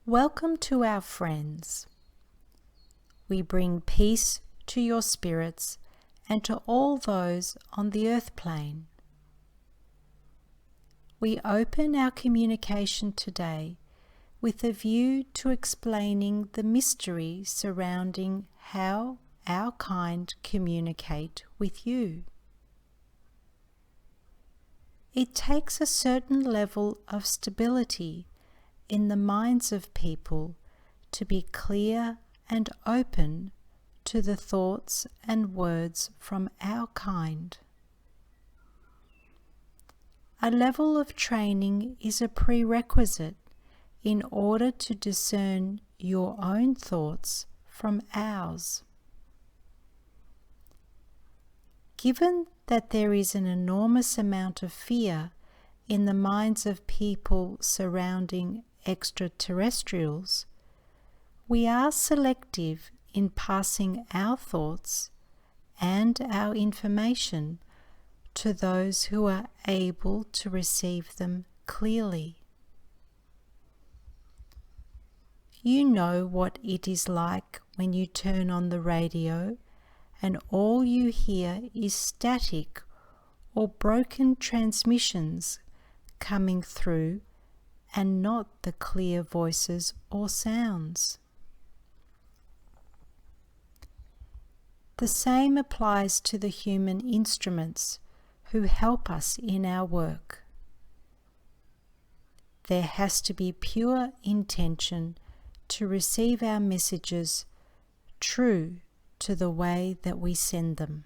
Welcome to our friends. We bring peace to your spirits and to all those on the earth plane. We open our communication today with a view to explaining the mystery surrounding how our kind communicate with you. It takes a certain level of stability in the minds of people to be clear and open to the thoughts and words from our kind. A level of training is a prerequisite in order to discern your own thoughts from ours. Given that there is an enormous amount of fear in the minds of people surrounding extraterrestrials, we are selective in passing our thoughts and our information to those who are able to receive them clearly. You know what it is like when you turn on the radio and all you hear is static or broken transmissions coming through and not the clear voices or sounds. The same applies to the human instruments who help us in our work. There has to be pure intention to receive our messages true to the way that we send them.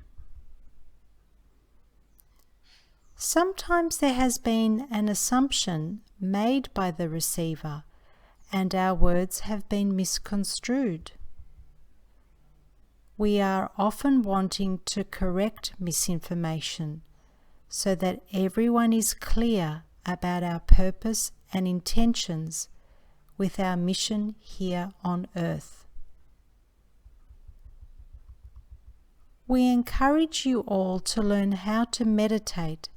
Sometimes there has been an assumption made by the receiver, and our words have been misconstrued. We are often wanting to correct misinformation so that everyone is clear about our purpose and intentions with our mission here on earth. We encourage you all to learn how to meditate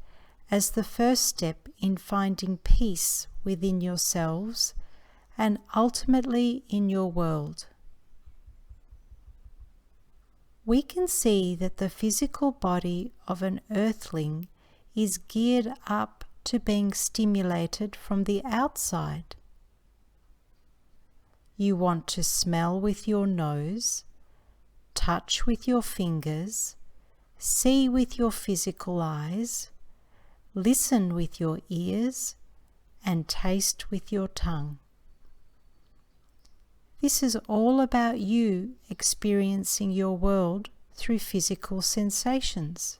as the first step in finding peace within yourselves and ultimately in your world. We can see that the physical body of an earthling is geared up to being stimulated from the outside. You want to smell with your nose, touch with your fingers, see with your physical eyes, listen with your ears, and taste with your tongue. This is all about you experiencing your world through physical sensations.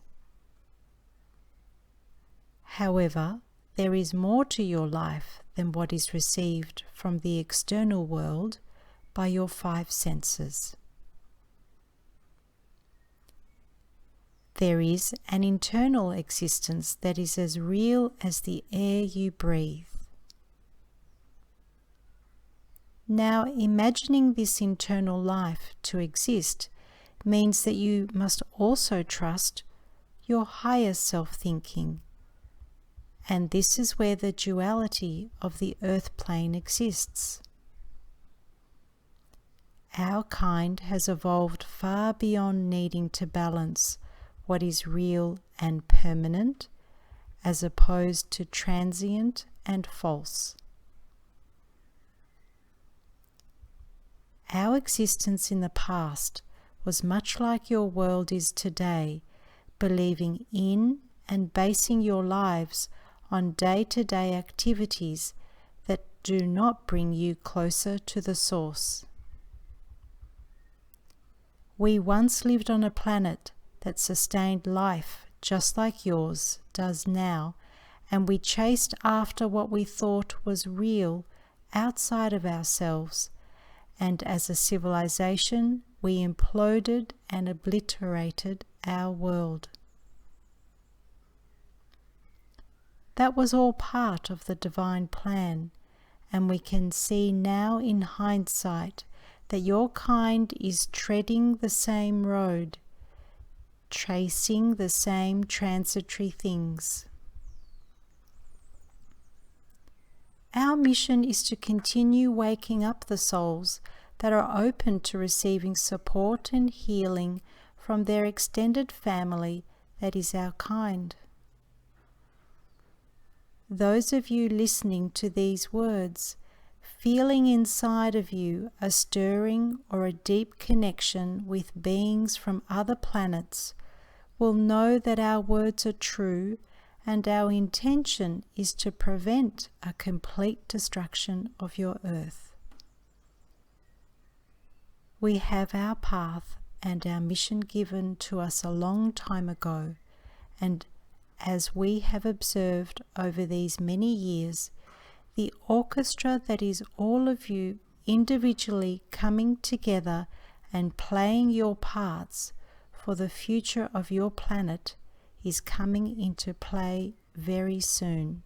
However, there is more to your life than what is received from the external world by your five senses. There is an internal existence that is as real as the air you breathe. Now, imagining this internal life to exist means that you must also trust your higher self-thinking, and this is where the duality of the earth plane exists. Our kind has evolved far beyond needing to balance what is real and permanent, as opposed to transient and false. Our existence in the past was much like your world is today, believing in and basing your lives on day-to-day activities that do not bring you closer to the source. We once lived on a planet that sustained life just like yours does now, and we chased after what we thought was real outside of ourselves, and as a civilization we imploded and obliterated our world. That was all part of the divine plan, and we can see now in hindsight that your kind is treading the same road, tracing the same transitory things. Our our mission is to continue waking up the souls that are open to receiving support and healing from their extended family that is our kind. Those of you listening to these words, feeling inside of you a stirring or a deep connection with beings from other planets, will know that our words are true, and our intention is to prevent a complete destruction of your earth. We have our path and our mission given to us a long time ago, and as we have observed over these many years, the orchestra that is all of you individually coming together and playing your parts for the future of your planet is coming into play very soon.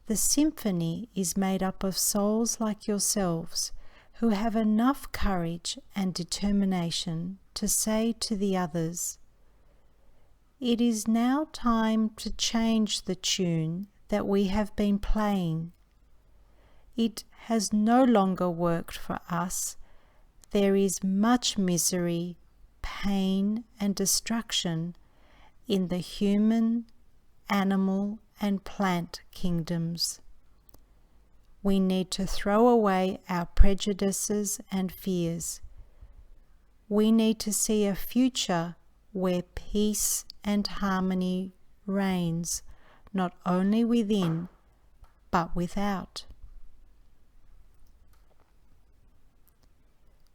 The symphony is made up of souls like yourselves who have enough courage and determination to say to the others, "It is now time to change the tune that we have been playing. It has no longer worked for us. There is much misery, pain, and destruction in the human, animal, and plant kingdoms. We need to throw away our prejudices and fears. We need to see a future where peace and harmony reigns, not only within, but without."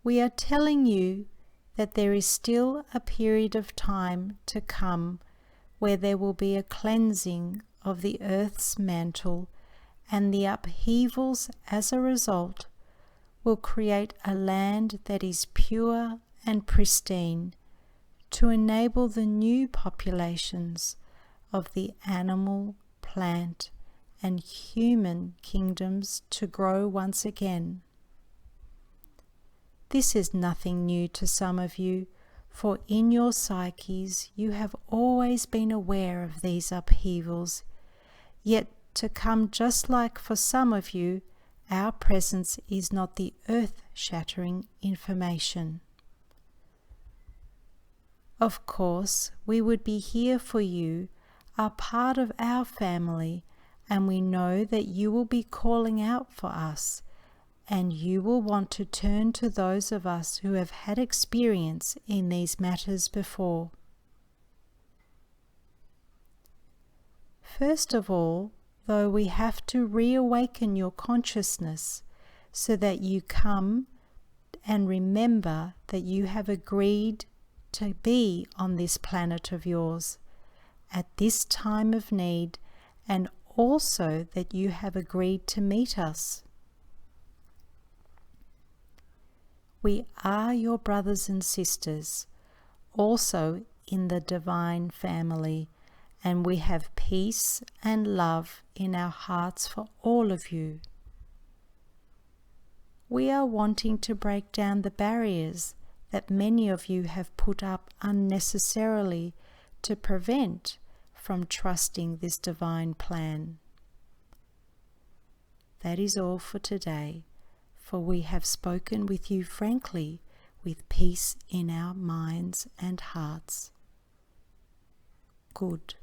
We are telling you that there is still a period of time to come where there will be a cleansing of the earth's mantle, and the upheavals as a result will create a land that is pure and pristine to enable the new populations of the animal, plant, and human kingdoms to grow once again. This is nothing new to some of you, for in your psyches you have always been aware of these upheavals, yet to come just like for some of you, our presence is not the earth-shattering information. Of course, we would be here for you, are part of our family, and we know that you will be calling out for us, and you will want to turn to those of us who have had experience in these matters before. First of all, though, we have to reawaken your consciousness so that you come and remember that you have agreed to be on this planet of yours at this time of need, and also that you have agreed to meet us. We are your brothers and sisters, also in the divine family, and we have peace and love in our hearts for all of you. We are wanting to break down the barriers that many of you have put up unnecessarily to prevent from trusting this divine plan. That is all for today, for we have spoken with you frankly, with peace in our minds and hearts. Good.